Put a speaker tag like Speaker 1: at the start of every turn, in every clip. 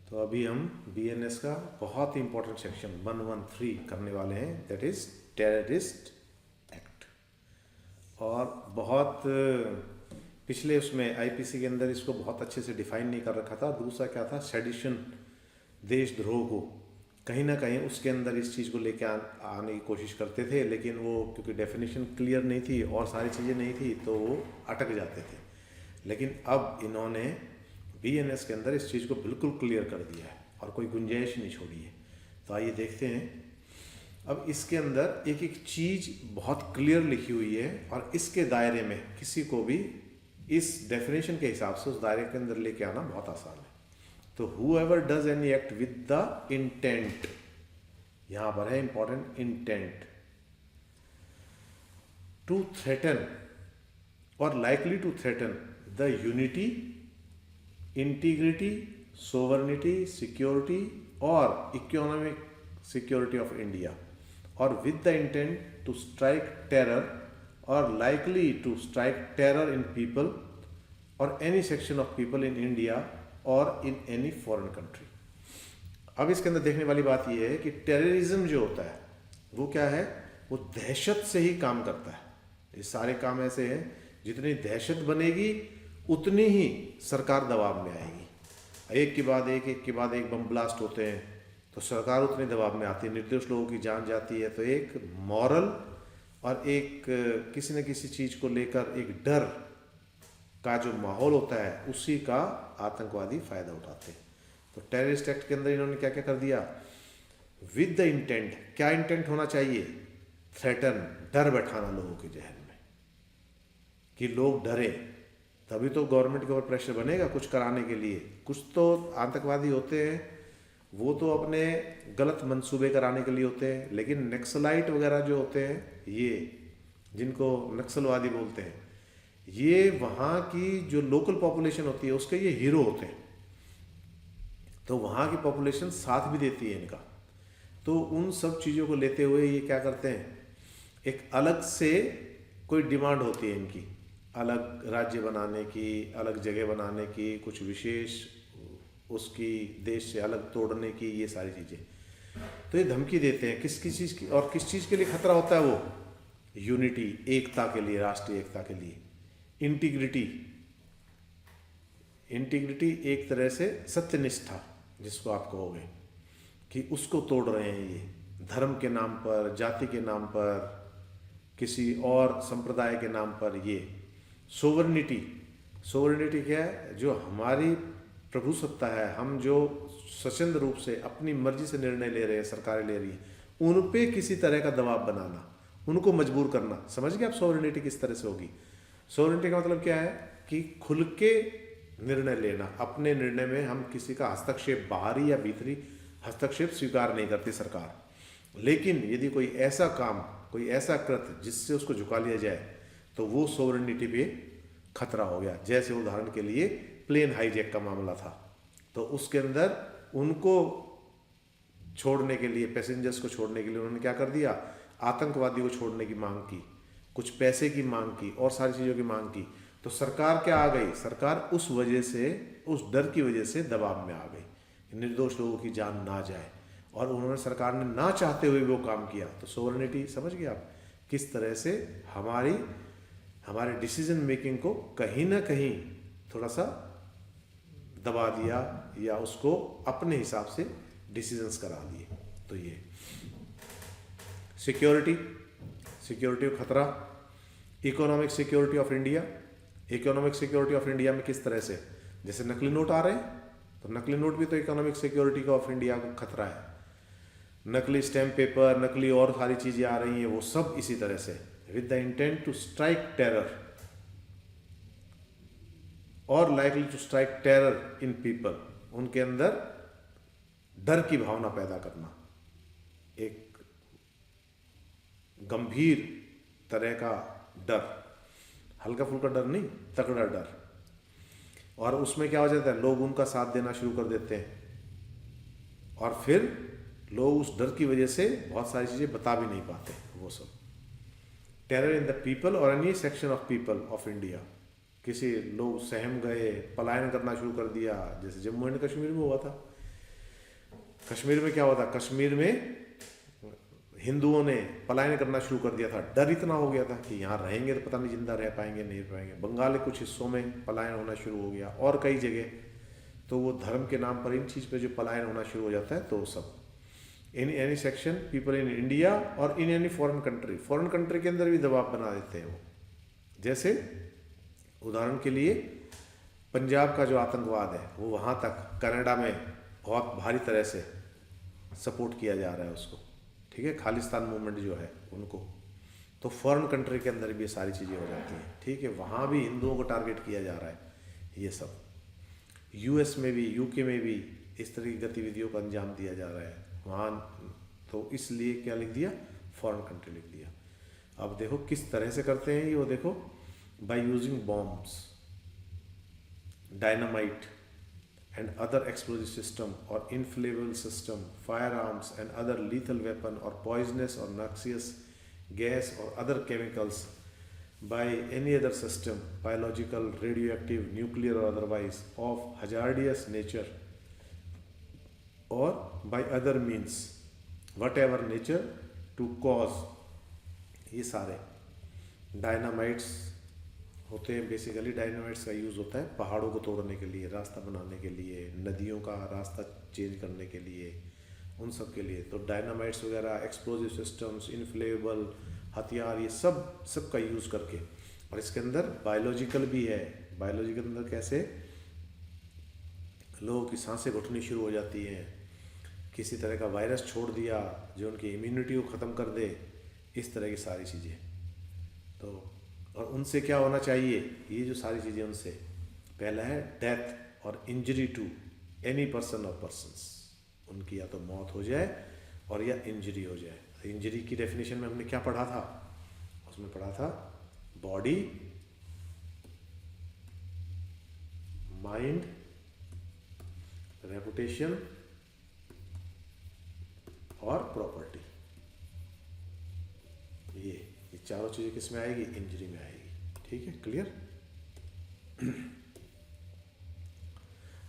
Speaker 1: तो अभी हम बीएनएस का बहुत ही इंपॉर्टेंट सेक्शन 113 करने वाले हैं, दैट इज टेररिस्ट एक्ट। और बहुत पिछले उसमें आईपीसी के अंदर इसको बहुत अच्छे से डिफाइन नहीं कर रखा था। दूसरा क्या था, सेडिशन, देशद्रोह को कहीं ना कहीं उसके अंदर इस चीज़ को लेके आने की कोशिश करते थे, लेकिन वो क्योंकि डेफिनेशन क्लियर नहीं थी और सारी चीज़ें नहीं थी तो वो अटक जाते थे। लेकिन अब इन्होंने बीएनएस के अंदर इस चीज़ को बिल्कुल क्लियर कर दिया है और कोई गुंजाइश नहीं छोड़ी है। तो आइए देखते हैं। अब इसके अंदर एक एक चीज़ बहुत क्लियर लिखी हुई है और इसके दायरे में किसी को भी इस डेफिनेशन के हिसाब से उस दायरे के अंदर लेके आना बहुत आसान है। तो whoever does any act with the intent, यहां पर है इंपॉर्टेंट इंटेंट, टू थ्रेटन और likely to threaten the unity, integrity, sovereignty, security और इकोनॉमिक सिक्योरिटी ऑफ इंडिया, और with the intent to strike terror और likely to strike terror in people और any section of people in India और in any foreign country. अब इसके अंदर देखने वाली बात यह है कि टेररिज्म जो होता है वो क्या है, वो दहशत से ही काम करता है। ये सारे काम ऐसे हैं, जितनी दहशत बनेगी उतनी ही सरकार दबाव में आएगी। एक के बाद एक बम ब्लास्ट होते हैं तो सरकार उतने दबाव में आती है, निर्दोष लोगों की जान जाती है। तो एक मॉरल और एक किसी न किसी चीज़ को लेकर एक डर का जो माहौल होता है उसी का आतंकवादी फायदा उठाते हैं। तो टेररिस्ट एक्ट के अंदर इन्होंने क्या क्या कर दिया, विद द इंटेंट, क्या इंटेंट होना चाहिए, थ्रेटन, डर बैठाना लोगों के जहन में कि लोग डरे, तभी तो गवर्नमेंट के ऊपर प्रेशर बनेगा कुछ कराने के लिए। कुछ तो आतंकवादी होते हैं वो तो अपने गलत मंसूबे कराने के लिए होते हैं, लेकिन नक्सलाइट वगैरह जो होते हैं, ये जिनको नक्सलवादी बोलते हैं, ये वहाँ की जो लोकल पॉपुलेशन होती है उसके ये हीरो होते हैं। तो वहाँ की पॉपुलेशन साथ भी देती है इनका। तो उन सब चीज़ों को लेते हुए ये क्या करते हैं, एक अलग से कोई डिमांड होती है इनकी, अलग राज्य बनाने की, अलग जगह बनाने की, कुछ विशेष उसकी देश से अलग तोड़ने की, ये सारी चीज़ें। तो ये धमकी देते हैं किस किस चीज़ की, और किस चीज़ के लिए खतरा होता है, वो यूनिटी, एकता के लिए, राष्ट्रीय एकता के लिए। इंटीग्रिटी, इंटीग्रिटी एक तरह से सत्यनिष्ठा जिसको आप कहोगे कि उसको तोड़ रहे हैं ये, धर्म के नाम पर, जाति के नाम पर, किसी और संप्रदाय के नाम पर। ये सोवर्निटी, सोवर्निटी क्या है, जो हमारी प्रभुसत्ता है, हम जो स्वतंत्र रूप से अपनी मर्जी से निर्णय ले रहे हैं, सरकारें ले रही हैं, उन पे किसी तरह का दबाव बनाना, उनको मजबूर करना। समझ गए आप सोवर्निटी किस तरह से होगी। सोवरेनिटी का मतलब क्या है कि खुल के निर्णय लेना, अपने निर्णय में हम किसी का हस्तक्षेप, बाहरी या भीतरी हस्तक्षेप स्वीकार नहीं करती सरकार। लेकिन यदि कोई ऐसा काम, कोई ऐसा कृत्य जिससे उसको झुका लिया जाए तो वो सोवरेनिटी पे खतरा हो गया। जैसे उदाहरण के लिए प्लेन हाईजैक का मामला था, तो उसके अंदर उनको छोड़ने के लिए, पैसेंजर्स को छोड़ने के लिए उन्होंने क्या कर दिया, आतंकवादी को छोड़ने की मांग की, कुछ पैसे की मांग की और सारी चीज़ों की मांग की। तो सरकार क्या आ गई, सरकार उस वजह से, उस डर की वजह से दबाव में आ गई, निर्दोष लोगों की जान ना जाए, और उन्होंने, सरकार ने ना चाहते हुए वो काम किया। तो सोवरेनिटी समझ गए आप किस तरह से हमारे डिसीजन मेकिंग को कहीं ना कहीं थोड़ा सा दबा दिया या उसको अपने हिसाब से डिसीजंस करा दिए। तो ये सिक्योरिटी, सिक्योरिटी का खतरा, economic security of India. Economic security of India में किस तरह से, जैसे नकली नोट आ रहे हैं तो नकली नोट भी तो इकोनॉमिक सिक्योरिटी का ऑफ इंडिया को खतरा है। नकली स्टैम्प पेपर, नकली और सारी चीज़ें आ रही हैं, वो सब इसी तरह से, with the intent to strike terror और likely to strike terror in people, उनके अंदर डर की भावना पैदा करना, एक गंभीर तरह का डर, हल्का फुल्का डर नहीं, तगड़ा डर। और उसमें क्या हो जाता है, लोग उनका साथ देना शुरू कर देते हैं और फिर लोग उस डर की वजह से बहुत सारी चीज़ें बता भी नहीं पाते। वो सब टेरर इन द पीपल और any section of people of India, किसी लोग सहम गए, पलायन करना शुरू कर दिया, जैसे जम्मू एंड कश्मीर में हुआ था कश्मीर में क्या होता, कश्मीर में हिंदुओं ने पलायन करना शुरू कर दिया था, डर इतना हो गया था कि यहाँ रहेंगे तो पता नहीं जिंदा रह पाएंगे नहीं रह पाएंगे। बंगाल के कुछ हिस्सों में पलायन होना शुरू हो गया और कई जगह। तो वो धर्म के नाम पर इन चीज़ पे जो पलायन होना शुरू हो जाता है, तो सब in any section people in India और इन एनी फॉरेन कंट्री के अंदर भी दबाव बना देते हैं वो। जैसे उदाहरण के लिए पंजाब का जो आतंकवाद है वो वहाँ तक कनाडा में बहुत भारी तरह से सपोर्ट किया जा रहा है उसको, ठीक है, खालिस्तान मूवमेंट जो है उनको। तो फॉरेन कंट्री के अंदर भी ये सारी चीज़ें हो जाती हैं, ठीक है। वहाँ भी हिंदुओं को टारगेट किया जा रहा है ये सब। यूएस में भी, यूके में भी इस तरह की गतिविधियों को अंजाम दिया जा रहा है वहाँ। तो इसलिए क्या लिख दिया, फॉरेन कंट्री लिख दिया। अब देखो किस तरह से करते हैं ये, वो देखो, by using bombs, dynamite and other explosive system or inflammable system, firearms and other lethal weapon or poisonous or noxious gas or other chemicals by any other system, biological, radioactive, nuclear or otherwise, of hazardous nature or by other means, whatever nature, to cause, ये सारे dynamites होते हैं। Basically dynamites का use होता है पहाड़ों को तोड़ने के लिए, रास्ता बनाने के लिए, नदियों का रास्ता चेंज करने के लिए, उन सब के लिए। तो डायनामाइट्स वगैरह, एक्सप्लोजिव सिस्टम्स, इन्फ्लेमेबल हथियार, ये सब का यूज़ करके। और इसके अंदर बायोलॉजिकल भी है। बायोलॉजिकल अंदर कैसे लोगों की सांसें घुटनी शुरू हो जाती हैं, किसी तरह का वायरस छोड़ दिया जो उनकी इम्यूनिटी को ख़त्म कर दे, इस तरह की सारी चीज़ें। तो और उनसे क्या होना चाहिए, ये जो सारी चीज़ें उनसे, पहला है डेथ और इंजरी टू एनी पर्सन और पर्सन्स, उनकी या तो मौत हो जाए और या इंजरी हो जाए। इंजरी की डेफिनेशन में हमने क्या पढ़ा था, उसमें पढ़ा था बॉडी, माइंड, रेपुटेशन और प्रॉपर्टी। ये चारों चीज़ें किस में आएगी, इंजरी में आएगी, ठीक है, क्लियर।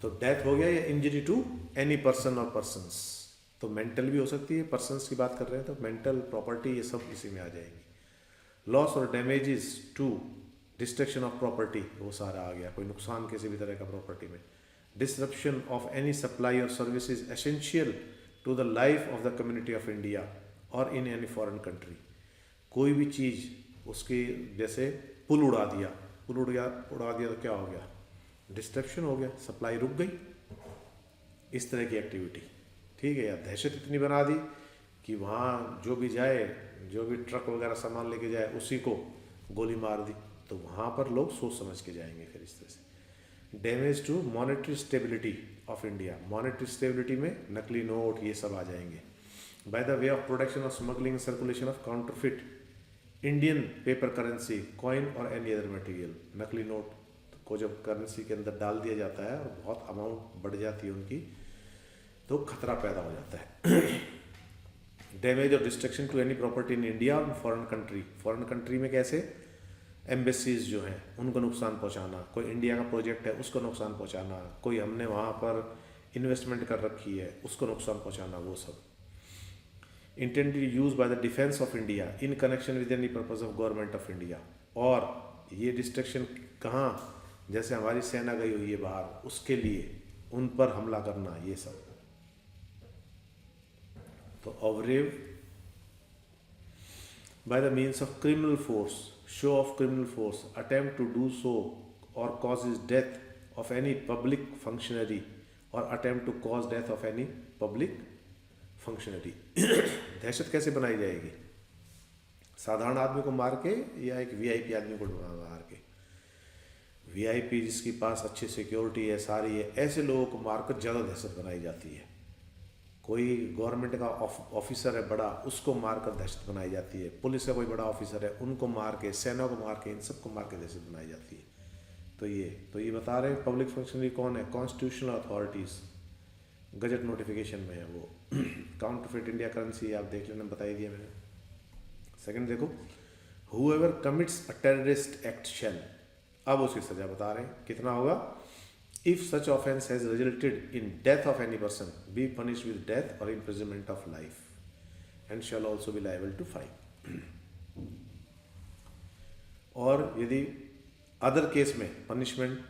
Speaker 1: तो डेथ हो गया या इंजरी टू एनी पर्सन और पर्सन्स। तो मेंटल भी हो सकती है, पर्सन्स की बात कर रहे हैं तो मेंटल, प्रॉपर्टी, ये सब इसी में आ जाएंगी। लॉस और damages to destruction of property, वो सारा आ गया, कोई नुकसान किसी भी तरह का प्रॉपर्टी में। डिसरप्शन ऑफ एनी सप्लाई और services essential to the life of the community of India और इन एनी फॉरेन कंट्री। कोई भी चीज़ उसके, जैसे पुल उड़ा दिया तो क्या हो गया, डिस्ट्रप्शन हो गया, सप्लाई रुक गई, इस तरह की एक्टिविटी, ठीक है। या दहशत इतनी बना दी कि वहाँ जो भी जाए, जो भी ट्रक वगैरह सामान लेके जाए, उसी को गोली मार दी, तो वहाँ पर लोग सोच समझ के जाएंगे फिर इस तरह से। Damage to monetary stability of India, monetary stability में नकली नोट ये सब आ जाएंगे। By the way of production और smuggling circulation of counterfeit Indian paper currency, coin और एनी अदर मटेरियल। नकली नोट को जब करेंसी के अंदर डाल दिया जाता है और बहुत अमाउंट बढ़ जाती है उनकी, तो खतरा पैदा हो जाता है। डैमेज और destruction to any property in India और फॉरेन कंट्री। फॉरेन कंट्री में कैसे, एम्बेसीज जो हैं उनको नुकसान पहुंचाना, कोई इंडिया का प्रोजेक्ट है उसको नुकसान पहुंचाना, कोई हमने वहाँ पर इन्वेस्टमेंट कर रखी है उसको नुकसान पहुंचाना, वो सब। intended use by the defense of India in connection with any purpose of government of India। और ये डिस्ट्रक्शन कहाँ, जैसे हमारी सेना गई हुई है बाहर, उसके लिए उन पर हमला करना, ये सब। तो ऑवरेव by the means of criminal force, show of criminal force, attempt to do so or causes death of any public functionary or attempt to cause death of any public functionary। दहशत कैसे बनाई जाएगी, साधारण आदमी को मार के या एक वीआईपी आदमी को मार के। वीआईपी जिसके पास अच्छी सिक्योरिटी है, सारी है, ऐसे लोगों को मारकर ज़्यादा दहशत बनाई जाती है। कोई गवर्नमेंट का ऑफिसर है बड़ा, उसको मारकर दहशत बनाई जाती है। पुलिस का कोई बड़ा ऑफिसर है, उनको मार के, सेना को मार के, इन सबको मार के दहशत बनाई जाती है। तो ये बता रहे हैं पब्लिक फंक्शनरी कौन है, कॉन्स्टिट्यूशनल अथॉरिटीज़, गजट नोटिफिकेशन में है वो। काउंटरफिट इंडिया करेंसी आप देख लेना, बता ही दिया मैंने। सेकंड देखो, whoever commits a terrorist act shall, अब उसकी सजा बता रहे हैं कितना होगा, If such offence has resulted in death of any person, be punished with death or imprisonment of life, and shall also be liable to fine. और यदि अदर केस में punishment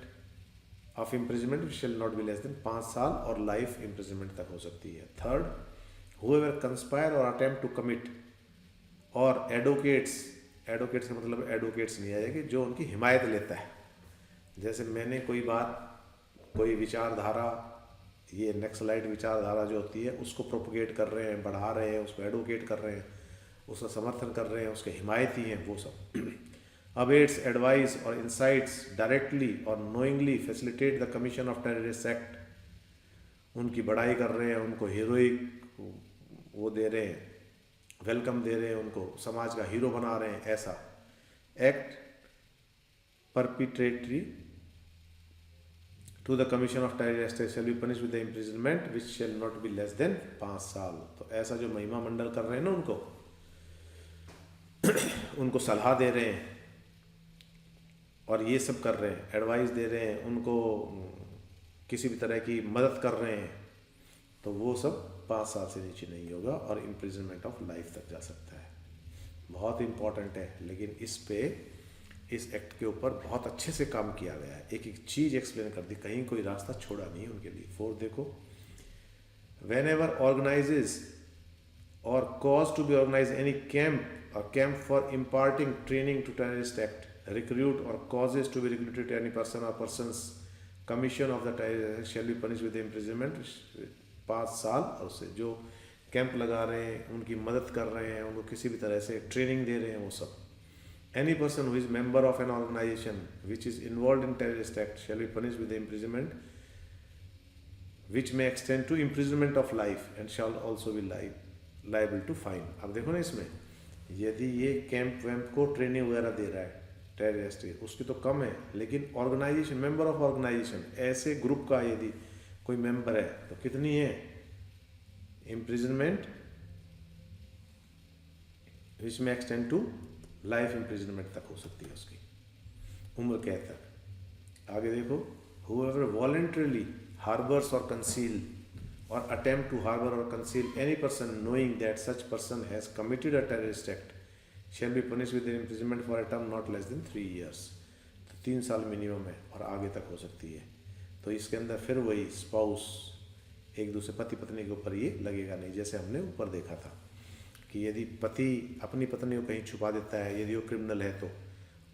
Speaker 1: of imprisonment shall not be less than 5 साल और life imprisonment तक हो सकती है. Third, whoever conspire or attempt to commit और एडवोकेट्स का मतलब एडवोकेट्स नहीं आएगा कि जो उनकी हिमायत लेता है. जैसे मैंने कोई विचारधारा, ये नेक्सलाइट विचारधारा जो होती है उसको प्रोपोगेट कर रहे हैं, बढ़ा रहे हैं, उसको एडवोकेट कर रहे हैं, उसका समर्थन कर रहे हैं, उसके हिमायती हैं, वो सब. अवेट्स, एडवाइस और इंसाइट्स डायरेक्टली और knowingly facilitate the commission of terrorist act, उनकी बड़ाई कर रहे हैं, उनको हीरोइक वो दे रहे हैं, वेलकम दे रहे हैं, उनको समाज का हीरो बना रहे हैं, ऐसा act perpetratory to the commission of terrorist act shall be punished with the imprisonment which shall not be less than 5 साल. तो ऐसा जो महिमा मंडल कर रहे हैं ना, उनको सलाह दे रहे हैं और ये सब कर रहे हैं, एडवाइस दे रहे हैं, उनको किसी भी तरह की मदद कर रहे हैं, तो वो सब 5 साल से नीचे नहीं होगा और इम्प्रिजनमेंट ऑफ लाइफ तक जा सकता है. बहुत इंपॉर्टेंट है, लेकिन इस एक्ट के ऊपर बहुत अच्छे से काम किया गया है, एक एक चीज़ एक्सप्लेन कर दी, कहीं कोई रास्ता छोड़ा नहीं उनके लिए. 4 देखो, वेन एवर ऑर्गेनाइजेज और cause to be organise any camp for imparting training to terrorist act, recruit or causes to be recruited to any person or persons commission of the terrorist shall be punished with imprisonment 5 साल. और उससे जो camp लगा रहे हैं, उनकी मदद कर रहे हैं, उनको किसी भी तरह से ट्रेनिंग दे रहे हैं, वो सब. Any person who is member of an organisation which is involve in terrorist act shall be punished with imprisonment which may extend to imprisonment of life and shall also be liable to fine. अब देखो ना, इसमें यदि ये camp वैम्प को training वगैरह दे रहा है टेररिस्ट, उसकी तो कम है, लेकिन ऑर्गेनाइजेशन, मेंबर ऑफ ऑर्गेनाइजेशन, ऐसे ग्रुप का यदि कोई मेंबर है तो कितनी है इम्प्रिजनमेंट विच में एक्सटेंड टू लाइफ इम्प्रिजनमेंट तक हो सकती है उसकी उम्र कैद तक. आगे देखो, whoever voluntarily harbors or conceal or attempt to harbor or conceal any person knowing that such person has committed a terrorist act shall be punished with imprisonment for a term not less than 3 years. तो 3 साल minimum है और आगे तक हो सकती है. तो इसके अंदर फिर वही स्पाउस, एक दूसरे पति पत्नी के ऊपर ये लगेगा नहीं, जैसे हमने ऊपर देखा था कि यदि पति अपनी पत्नी को कहीं छुपा देता है, यदि वो क्रिमिनल है तो,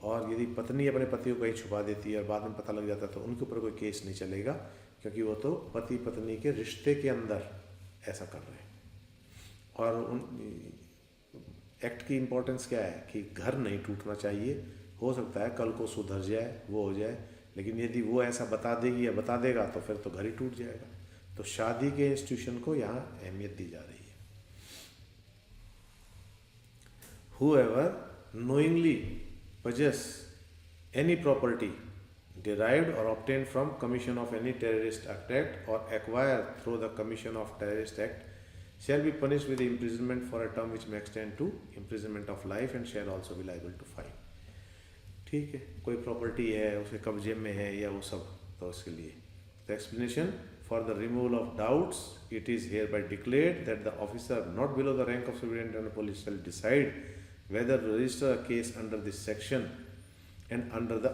Speaker 1: और यदि पत्नी अपने पति को कहीं छुपा देती है और बाद में पता लग जाता है तो उनके ऊपर कोई केस नहीं चलेगा, क्योंकि वो तो पति पत्नी के रिश्ते के अंदर ऐसा कर रहे हैं. और एक्ट की इम्पोर्टेंस क्या है कि घर नहीं टूटना चाहिए. हो सकता है कल को सुधर जाए, वो हो जाए, लेकिन यदि वो ऐसा बता देगी या बता देगा तो फिर तो घर ही टूट जाएगा. तो शादी के इंस्टीट्यूशन को यहाँ अहमियत दी जा रही है. Whoever knowingly possess any property derived or obtained from commission of any terrorist act or acquired through the commission of terrorist act shall be punished with imprisonment for a term which may extend to imprisonment of life and shall also be liable to fine. ठीक है, कोई property है उसके कब्जे में है या वो सब, तो उसके लिए the explanation for the removal of doubts, it is hereby declared that the officer not below the rank of superintendent of police shall decide whether to register a case under this section and under the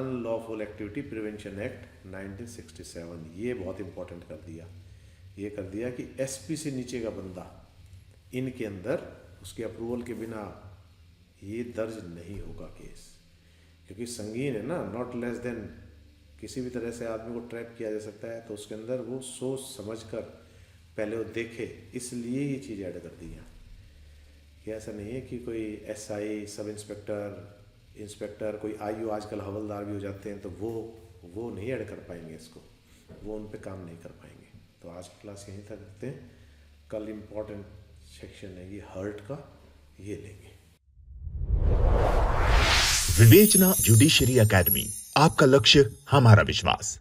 Speaker 1: Unlawful Activity Prevention Act 1967. ये बहुत important कर दिया. ये कर दिया कि SP से नीचे का बंदा इनके अंदर उसके अप्रूवल के बिना ये दर्ज नहीं होगा केस, क्योंकि संगीन है ना, नॉट लेस देन, किसी भी तरह से आदमी को ट्रैप किया जा सकता है, तो उसके अंदर वो सोच समझ कर पहले वो देखे, इसलिए ये चीज़ ऐड कर दी है. कि ऐसा नहीं है कि कोई एसआई, सब इंस्पेक्टर, कोई आईओ, आजकल हवलदार भी हो जाते हैं, तो वो नहीं ऐड कर पाएंगे इसको, वो उन पे काम नहीं कर पाएंगे. तो आज की क्लास यहीं तक रखते हैं. कल इम्पोर्टेंट सेक्शन है ये हर्ट का, ये लेंगे.
Speaker 2: विवेचना जुडिशरी एकेडमी, आपका लक्ष्य हमारा विश्वास.